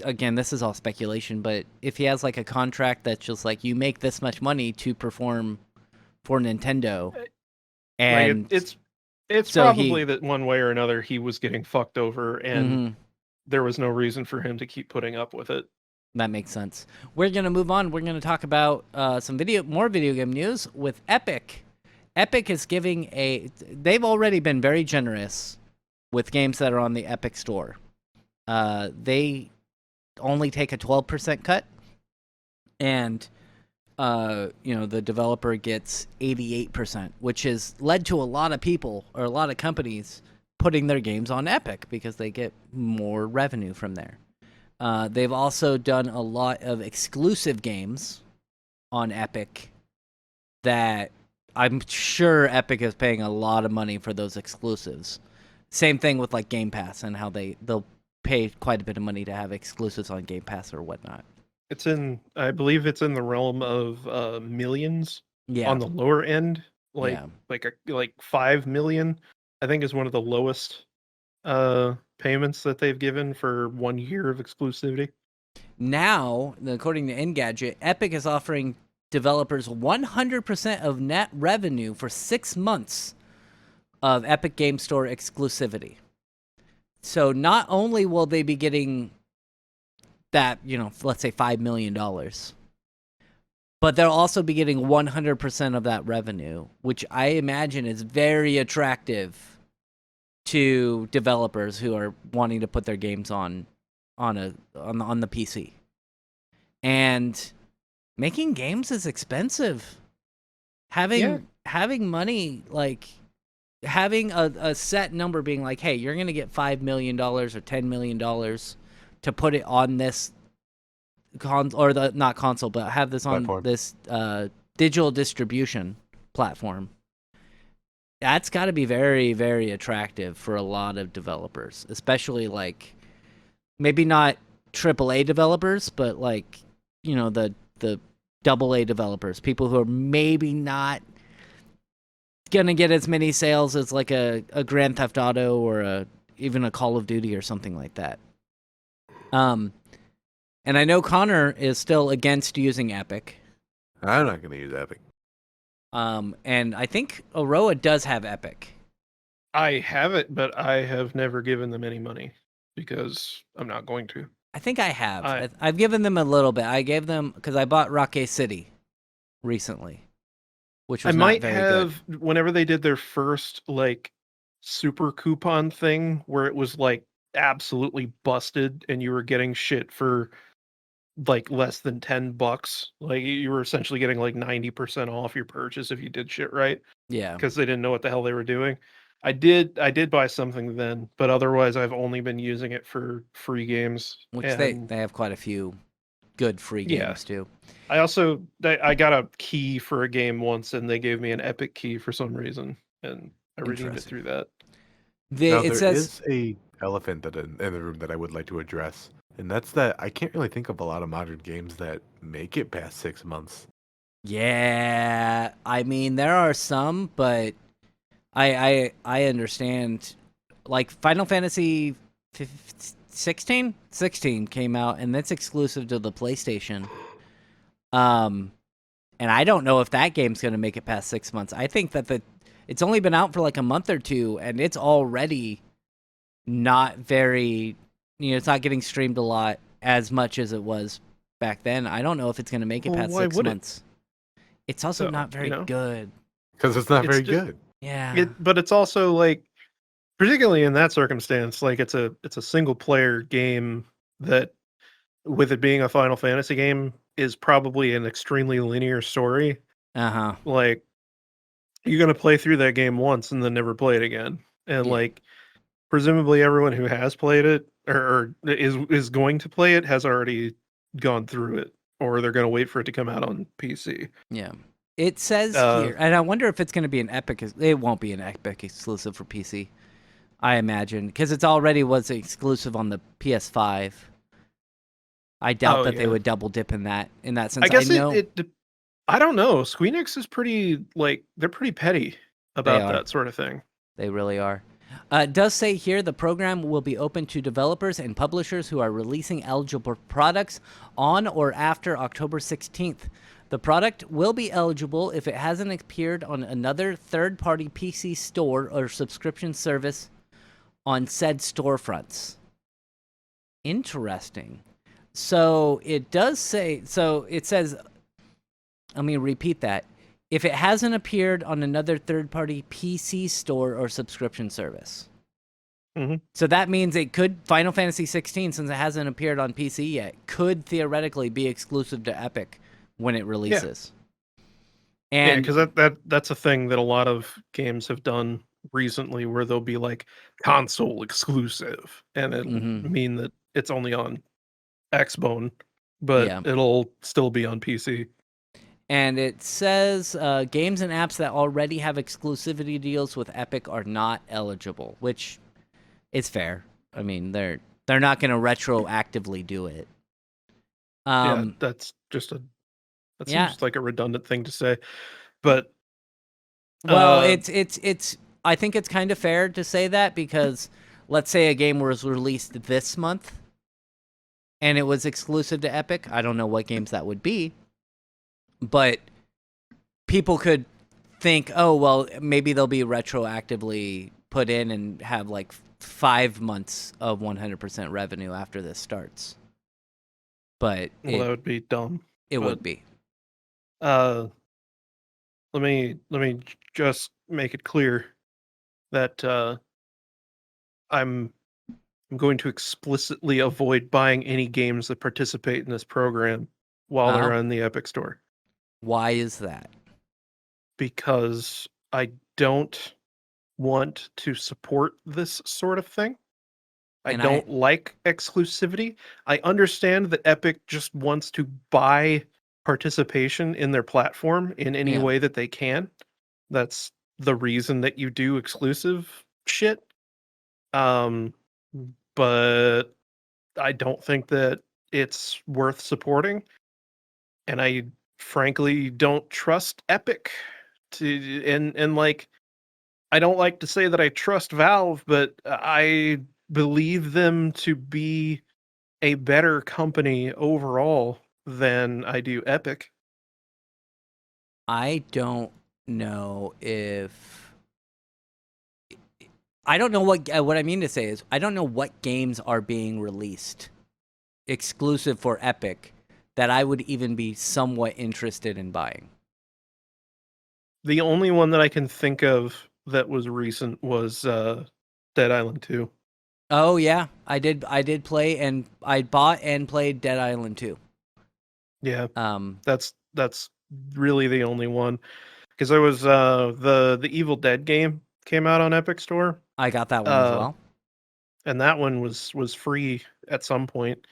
Again, this is all speculation, but if he has like a contract that's just like you make this much money to perform for Nintendo, and Like It's So probably that one way or another he was getting fucked over, and Mhm. there was no reason for him to keep putting up with it. That makes sense. We're gonna move on. We're gonna talk about more video game news with Epic. Epic is giving they've already been very generous with games that are on the Epic store. They only take a 12% cut, and the developer gets 88%, which has led to a lot of people or a lot of companies putting their games on Epic because they get more revenue from there. They've also done a lot of exclusive games on Epic that I'm sure Epic is paying a lot of money for those exclusives. Same thing with like Game Pass and how they'll pay quite a bit of money to have exclusives on Game Pass or whatnot. I believe it's in the realm of millions Yeah, on the lower end, like yeah. like 5 million, I think is one of the lowest payments that they've given for 1 year of exclusivity. Now, according to Engadget, Epic is offering developers 100% of net revenue for 6 months of Epic Game Store exclusivity. So not only will they be getting that, let's say $5 million, but they'll also be getting 100% of that revenue, which I imagine is very attractive to developers who are wanting to put their games on the PC. And making games is expensive. Having money, like having a set number being like, hey, you're gonna get $5 million or $10 million to put it on this not console, but have this on Platform. this digital distribution platform. That's got to be very, very attractive for a lot of developers, especially like maybe not AAA developers, but like the AA developers, people who are maybe not gonna get as many sales as like a Grand Theft Auto or even a Call of Duty or something like that. And I know Connor is still against using Epic. I'm not going to use Epic. And I think Aroa does have Epic. I have it, but I have never given them any money because I'm not going to. I think I have. I've given them a little bit. I gave them because I bought Rocket City recently, which was not very good. Whenever they did their first like super coupon thing where it was like absolutely busted and you were getting shit for like less than $10. Like you were essentially getting like 90% off your purchase if you did shit right. Yeah. Because they didn't know what the hell they were doing. I did buy something then, but otherwise I've only been using it for free games. Which they have quite a few good free games too. I got a key for a game once and they gave me an Epic key for some reason and I redeemed it through that. Now, there is a elephant in the room that I would like to address, and that's that I can't really think of a lot of modern games that make it past 6 months. Yeah, I mean there are some, but I understand. Like Final Fantasy 16 came out, and that's exclusive to the PlayStation. And I don't know if that game's gonna make it past 6 months. I think that it's only been out for like a month or two, and it's already not very, it's not getting streamed a lot as much as it was back then. I don't know if it's gonna make it past 6 months. It's also not very good. Because it's not very good. Yeah. But it's also like, particularly in that circumstance, like it's a single player game that, with it being a Final Fantasy game, is probably an extremely linear story. Uh-huh. Like you're gonna play through that game once and then never play it again. And like presumably everyone who has played it or is going to play it has already gone through it, or they're gonna wait for it to come out on PC. Yeah. It says here, and I wonder if it's going to be an Epic. It won't be an Epic exclusive for PC, I imagine, because it's already was exclusive on the PS5. I doubt that they would double dip in that sense. I guess I don't know. Squeenix is pretty they're pretty petty about that sort of thing. They really are. It does say here the program will be open to developers and publishers who are releasing eligible products on or after October 16th. The product will be eligible if it hasn't appeared on another third-party PC store or subscription service on said storefronts. Interesting. So it does say, so it says, let me repeat that. If it hasn't appeared on another third-party PC store or subscription service. Mm-hmm. So that means it could, Final Fantasy 16, since it hasn't appeared on PC yet, could theoretically be exclusive to Epic when it releases. Yeah, And because that's a thing that a lot of games have done recently, where they'll be like console exclusive, and it'll Mhm. mean that it's only on Xbone, but Yeah. it'll still be on PC. And it says games and apps that already have exclusivity deals with Epic are not eligible, which is fair. I mean, they're not going to retroactively do it. Yeah, that's just that yeah. seems like a redundant thing to say, but Well, uh, it's I think it's kind of fair to say that, because let's say a game was released this month and it was exclusive to Epic. I don't know what games that would be, but people could think, oh, well, maybe they'll be retroactively put in and have like 5 months of 100% revenue after this starts. But well, that would be dumb. it but, would be. Let me just make it clear that I'm going to explicitly avoid buying any games that participate in this program while they're Oh. on the Epic Store, Why is that? because I don't want to support this sort of thing. I And don't like exclusivity. I understand that Epic just wants to buy participation in their platform in any Yeah. way that they can. That's the reason that you do exclusive shit. But I don't think that it's worth supporting, and I frankly don't trust Epic to and like I don't like to say that I trust Valve, but I believe them to be a better company overall than I do Epic. I don't know if I don't know what I mean to say is I don't know what games are being released exclusive for Epic that I would even be somewhat interested in buying. The only one that I can think of that was recent was Dead Island 2. Oh yeah, I did play, and I bought and played Dead Island 2. Yeah, Um that's really the only one, because there was the Evil Dead game came out on Epic Store, I got that one as well. and that one was free at some point.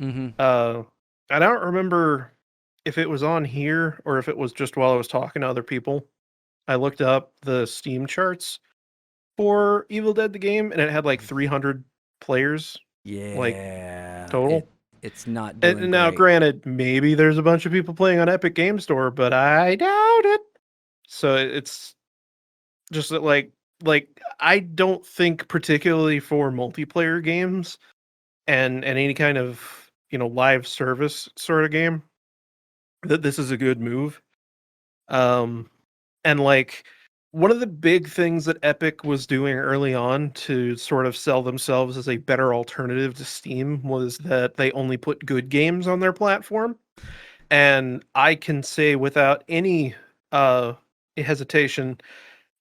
Mhm. I don't remember if it was on here or if it was just while I was talking to other people. I looked up the Steam charts for Evil Dead the game, and it had like 300 players like Yeah. total. It's not And doing now, great. granted, maybe there's a bunch of people playing on Epic Game Store, but I doubt it. So it's just that, like I don't think, particularly for multiplayer games and any kind of live service sort of game, that this is a good move. Um, and like one of the big things that Epic was doing early on to sort of sell themselves as a better alternative to Steam was that they only put good games on their platform. And I can say without any hesitation,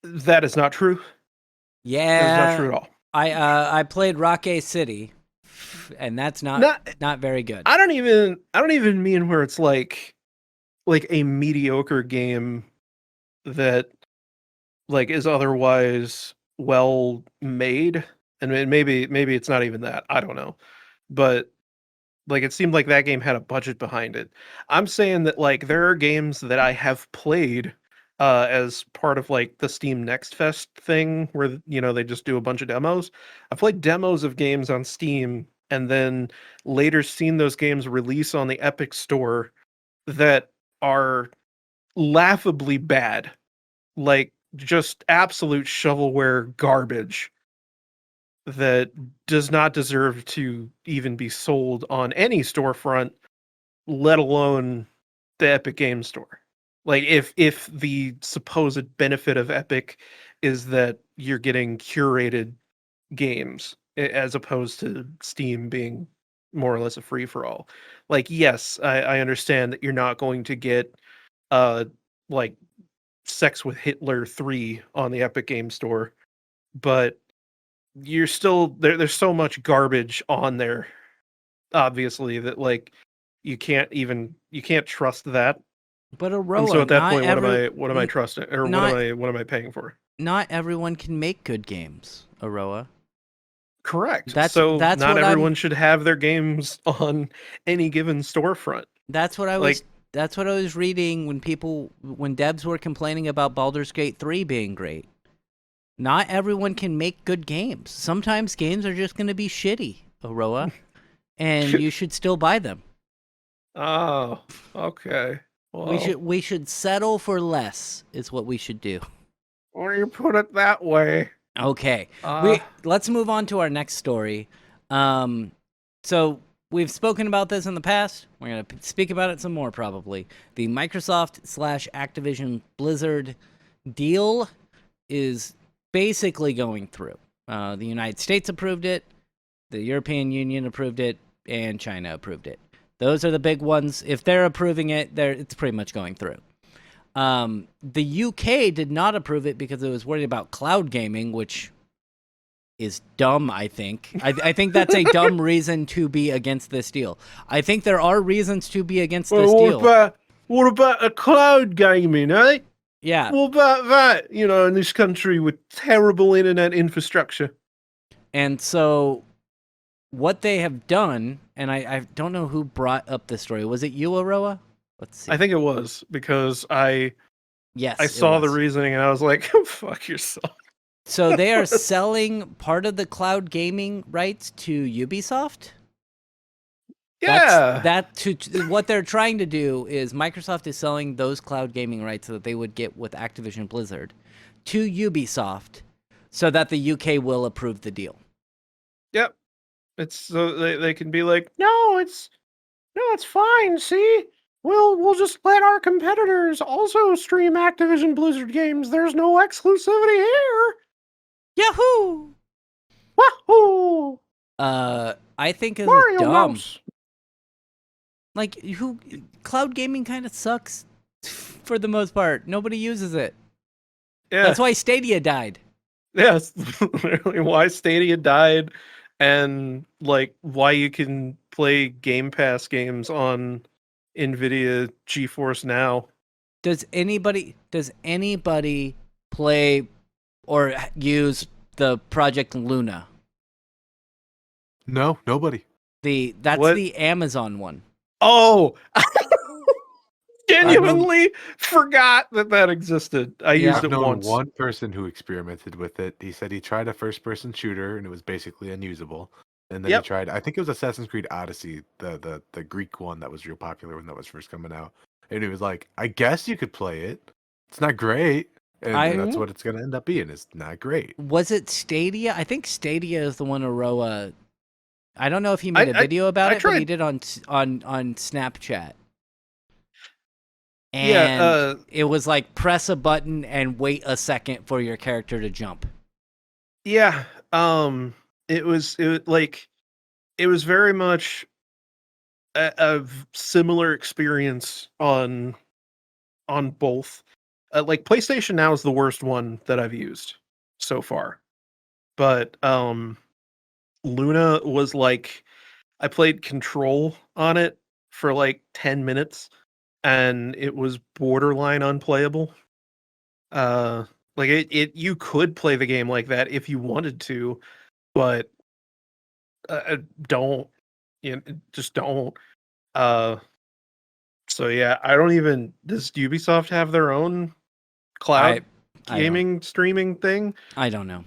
that is not true. That is not Yeah. true at all. I played Rocket City, and that's not very good. I don't even mean where it's like a mediocre game that like is otherwise well made, and maybe it's not even that, I don't know, but like it seemed like that game had a budget behind it. I'm saying that like there are games that I have played as part of like the Steam Next Fest thing, where they just do a bunch of demos. I've played demos of games on Steam and then later seen those games release on the Epic Store that are laughably bad, like just absolute shovelware garbage that does not deserve to even be sold on any storefront, let alone the Epic Game Store. Like if the supposed benefit of Epic is that you're getting curated games as opposed to Steam being more or less a free for all. Like, yes, I understand that you're not going to get like Sex with Hitler 3 on the Epic Game Store, but you're still there's so much garbage on there, obviously, that like you can't trust that. But And so Aroa, at that not point, what am I n- trusting, or not what am I paying for? not everyone can make good games, Aroa. Correct. That's So that's not what I'm everyone should have their games on any given storefront. that's what I was Like, that's what I was reading when devs were complaining about Baldur's Gate 3 being great. Not everyone can make good games. Sometimes games are just going to be shitty, Aroa, and you should still buy them. oh, okay. Well, We should settle for less is what we should do. when you put it that way. Okay. Uh, Let's move on to our next story. So we've spoken about this in the past. We're going to speak about it some more probably. The Microsoft/Activision Blizzard deal is basically going through. The United States approved it, the European Union approved it, and China approved it. Those are the big ones. If they're approving it, it's pretty much going through. The UK did not approve it because it was worried about cloud gaming, which is dumb, I think. I think that's a dumb reason to be against this deal. I think there are reasons to be against this deal. What about a cloud gaming, eh? Yeah. What about that? You know, in this country with terrible internet infrastructure. And so what they have done, and I don't know who brought up this story. Was it you, Aroa? Let's see. I think it was because I Yes, saw it the was. reasoning and I was like, fuck yourself. So they are selling part of the cloud gaming rights to Ubisoft? Yeah. What they're trying to do is Microsoft is selling those cloud gaming rights that they would get with Activision Blizzard to Ubisoft so that the UK will approve the deal. Yep. It's so they can be like, no, it's fine. See, we'll just let our competitors also stream Activision Blizzard games. There's no exclusivity here. Yahoo! Wahoo! I think it's Mario dumb. Mouse. Like, cloud gaming kind of sucks for the most part. Nobody uses it. Yeah. That's why Stadia died. Yes, literally why Stadia died, and like why you can play Game Pass games on Nvidia GeForce Now. Does anybody play or use the Project Luna? No, nobody. That's What? the Amazon one. Oh, genuinely forgot that existed. I used I've it known once. one person who experimented with it. He said he tried a first-person shooter and it was basically unusable. And then Yep. he tried, I think it was Assassin's Creed Odyssey, the Greek one that was real popular when that was first coming out. And he was like, I guess you could play it. It's not great. And that's what it's going to end up being. It's not great. Was it Stadia? I think Stadia is the one Aroa. I don't know if he made a video about it, but he did on Snapchat. And it was like press a button and wait a second for your character to jump. Yeah. It was very much a similar experience on both. Like PlayStation Now is the worst one that I've used so far. But Luna was like, I played Control on it for like 10 minutes and it was borderline unplayable. Like you could play the game like that if you wanted to, but don't, just don't. So yeah, does Ubisoft have their own cloud gaming streaming thing? I don't know.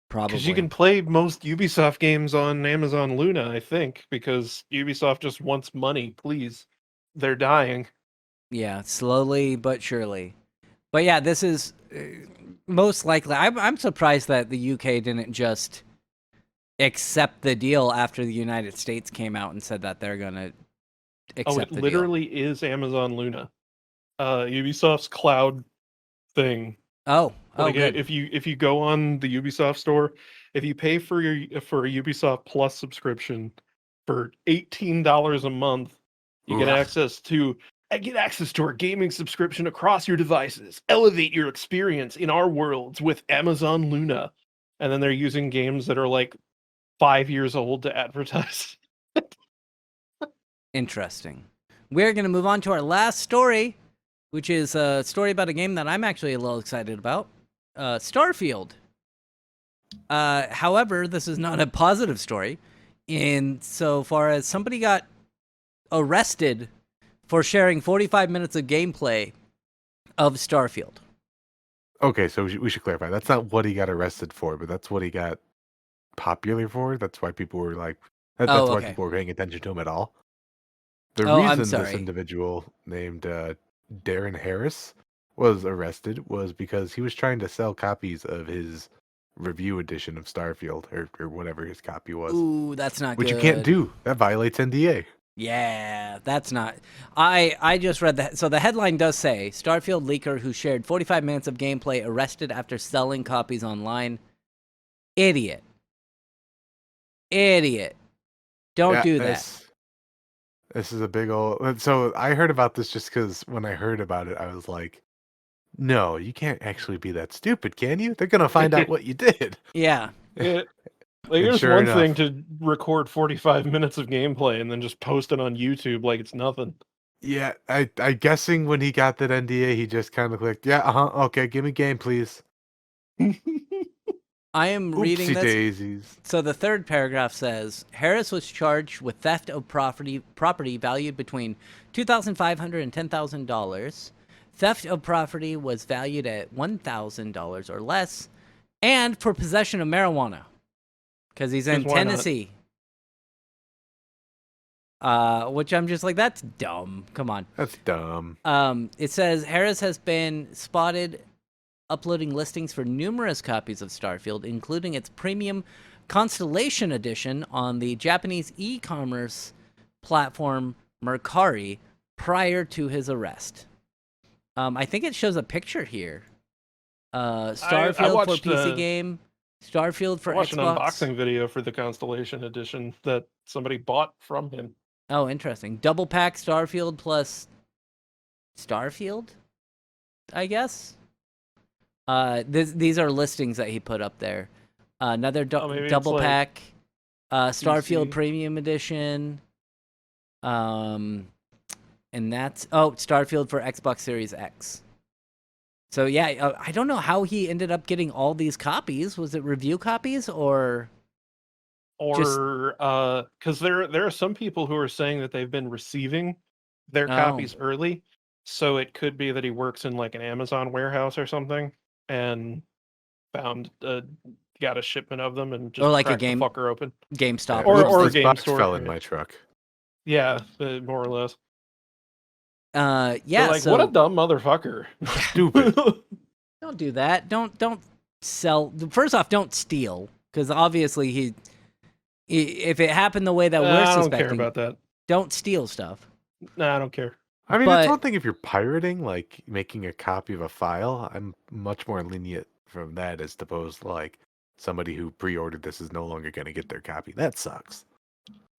Probably. Because you can play most Ubisoft games on Amazon Luna, I think, because Ubisoft just wants money, please. They're dying. Yeah, slowly but surely. But yeah, this is most likely. I'm surprised that the UK didn't just accept the deal after the United States came out and said that they're going to accept it the deal. literally is Amazon Luna. Ubisoft's cloud thing. Oh, Like good. if you go on the Ubisoft store, if you pay for a Ubisoft Plus subscription for $18 a month, you get Oof. access to our gaming subscription across your devices. Elevate your experience in our worlds with Amazon Luna. And then they're using games that are like 5 years old to advertise. Interesting. We're going to move on to our last story, which is a story about a game that I'm actually a little excited about, Starfield. However, this is not a positive story in so far as somebody got arrested for sharing 45 minutes of gameplay of Starfield. Okay, so we should clarify. That's not what he got arrested for, but that's what he got popular for. That's why people were like, that's Oh, why okay. people were paying attention to him at all. The Oh, I'm reason this sorry. individual named Darren Harris was arrested was because he was trying to sell copies of his review edition of Starfield or whatever his copy was. Ooh, that's not Which good. you can't do. That violates NDA. Yeah, that's not. I just read that. So the headline does say Starfield leaker who shared 45 minutes of gameplay arrested after selling copies online. Idiot. Don't do that. This is a big old. So I heard about this just because when I heard about it, I was like, no, you can't actually be that stupid, can you? They're going to find out what you did. Yeah. Like, And there's sure one enough, thing to record 45 minutes of gameplay and then just post it on YouTube like it's nothing. Yeah, I guessing when he got that NDA, he just kind of clicked, yeah, okay, give me game, please. I am reading Oopsie this. daisies. So the third paragraph says Harris was charged with theft of property valued between $2,500 and $10,000. Theft of property was valued at $1,000 or less, and for possession of marijuana, because he's in 'Cause why not? Tennessee. Which I'm just like, that's dumb. Come on. That's dumb. It says Harris has been spotted uploading listings for numerous copies of Starfield, including its premium Constellation Edition on the Japanese e-commerce platform Mercari prior to his arrest. I think it shows a picture here. Starfield for PC game, Starfield for I watched Xbox. an unboxing video for the Constellation Edition that somebody bought from him. Oh, interesting. Double pack Starfield plus Starfield, I guess. These are listings that he put up there. Another maybe double it's like pack, Starfield PC. Premium Edition. And that's Starfield for Xbox Series X. So yeah, I don't know how he ended up getting all these copies. Was it review copies or? Because there are some people who are saying that they've been receiving their copies early, so it could be that he works in like an Amazon warehouse or something and got a shipment of them and just or like a cracked game the fucker open. GameStop Yeah, Or a this game box store. fell in my truck. Yeah, more or less. Yeah. They're like, so what a dumb motherfucker. Stupid. don't do that. Don't sell. First off, don't steal, because obviously if it happened the way that we're I don't suspecting, care about that. don't steal stuff. Nah, I don't care. I mean, But- it's one thing if you're pirating, like making a copy of a file. I'm much more lenient from that as opposed to like somebody who pre-ordered this is no longer going to get their copy. That sucks.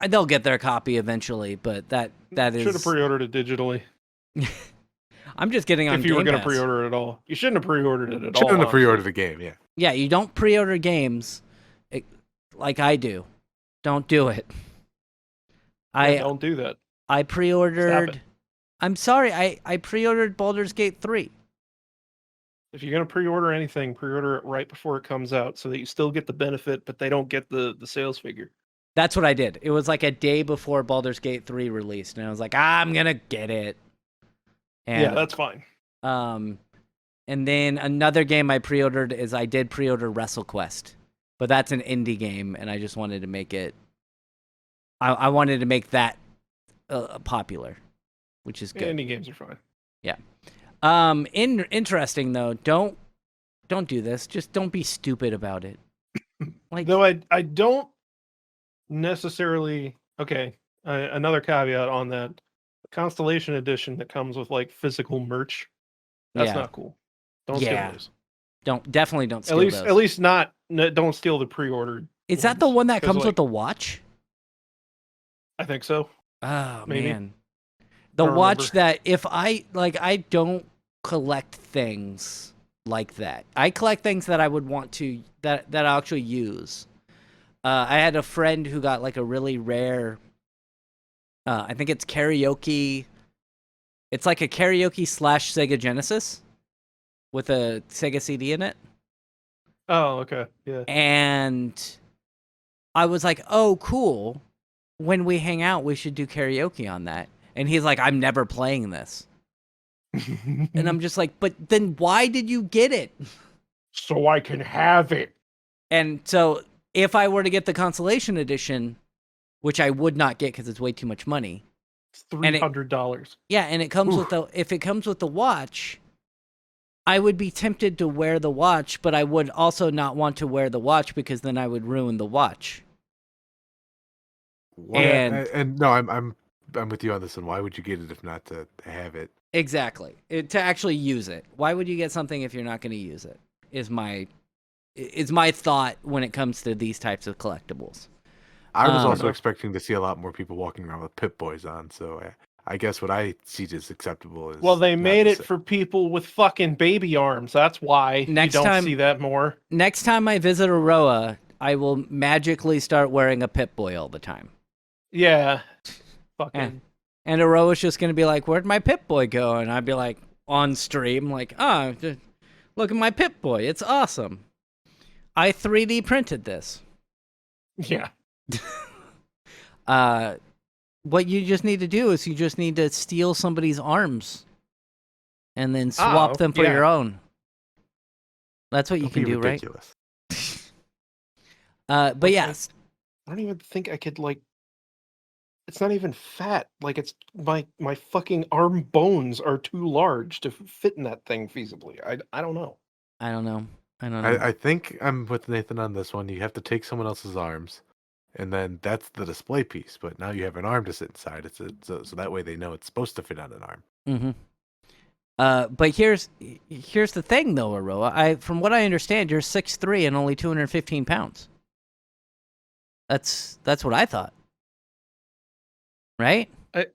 They'll get their copy eventually, but that Should have is. pre-ordered it digitally. I'm just getting on If you were Game going to Pass. pre-order it at all. You shouldn't have pre-ordered it at all. Shouldn't have honestly. pre-ordered the game. Yeah. Yeah, you don't pre-order games like I do. Don't do it. Yeah, don't do that. I Stop pre-ordered. it. I'm sorry. I pre-ordered Baldur's Gate 3. If you're going to pre-order anything, pre-order it right before it comes out so that you still get the benefit, but they don't get the sales figure. That's what I did. It was like a day before Baldur's Gate 3 released, and I was like, I'm gonna get it. And, Yeah, that's fine. and then another game I pre-ordered is I did pre-order WrestleQuest, but that's an indie game, and I just wanted to make it. I wanted to make that popular, which is good. Indie games are fine. Interesting though. Don't do this. Just don't be stupid about it. Like, Though I don't necessarily. Okay, another caveat on that. Constellation Edition that comes with like physical merch. That's Yeah. not cool. Don't steal Yeah. those. Definitely don't steal those. At least not. Don't steal the pre-ordered. Is that the ones, one that 'cause, comes like, with the watch? I think so. Oh Maybe. man. The Don't watch remember. that if I don't collect things like that. I collect things that I would want to that I'll actually use. I had a friend who got like a really rare I think it's karaoke. It's like a karaoke / Sega Genesis with a Sega CD in it. Oh, okay. Yeah. And I was like, "Oh, cool. When we hang out, we should do karaoke on that." And he's like, "I'm never playing this." And I'm just like, "But then why did you get it?" So I can have it. And so if I were to get the Consolation Edition, which I would not get because it's way too much money. It's $300. Yeah, and it comes with if it comes with the watch, I would be tempted to wear the watch, but I would also not want to wear the watch because then I would ruin the watch. And no, I'm with you on this one. Why would you get it if not to have it? Exactly. To actually use it. Why would you get something if you're not going to use it? Is my thought when it comes to these types of collectibles. I was also expecting to see a lot more people walking around with Pip-Boys on, so I guess what I see as acceptable is... Well, they made it for people with fucking baby arms. That's why you don't see that more. Next time I visit Aroa, I will magically start wearing a Pip-Boy all the time. Yeah. Fucking. And Aroa's just going to be like, "Where'd my Pip-Boy go?" And I'd be like, on stream, like, "Oh, look at my Pip-Boy. It's awesome. I 3D printed this." Yeah. What you just need to do is you just need to steal somebody's arms and then swap them for your own. That's what you can do, ridiculous. Right? But yes. I don't even think I could, like, it's not even fat. Like, it's my fucking arm bones are too large to fit in that thing feasibly. I don't know. I don't know. I think I'm with Nathan on this one. You have to take someone else's arms, and then that's the display piece. But now you have an arm to sit inside. So that way they know it's supposed to fit on an arm. Mm-hmm. But here's the thing, though, Aroa. From what I understand, you're 6'3" and only 215 pounds. That's what I thought. Right? Is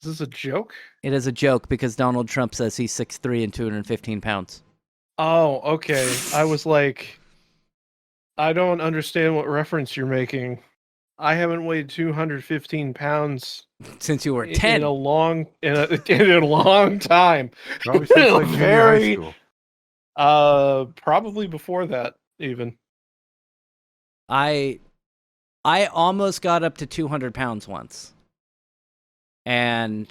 this a joke? It is a joke because Donald Trump says he's 6'3" and 215 pounds. Oh, okay. I was like, I don't understand what reference you're making. I haven't weighed 215 pounds since you were 10. In a long time. Probably since like junior high school. Probably before that even. I almost got up to 200 pounds once. And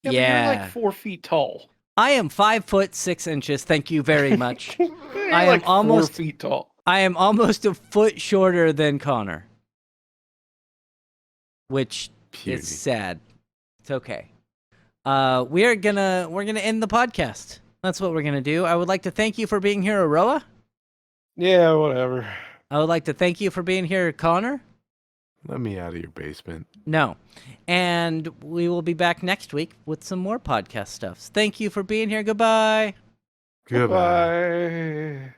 yeah. But you're like 4 feet tall. I am 5'6". Thank you very much. I am like almost 4 feet tall. I am almost a foot shorter than Connor, which is sad. It's okay. We're gonna end the podcast. That's what we're gonna do. I would like to thank you for being here, Aroa. Yeah, whatever. I would like to thank you for being here, Connor. Let me out of your basement. No. And we will be back next week with some more podcast stuff. Thank you for being here. Goodbye. Goodbye.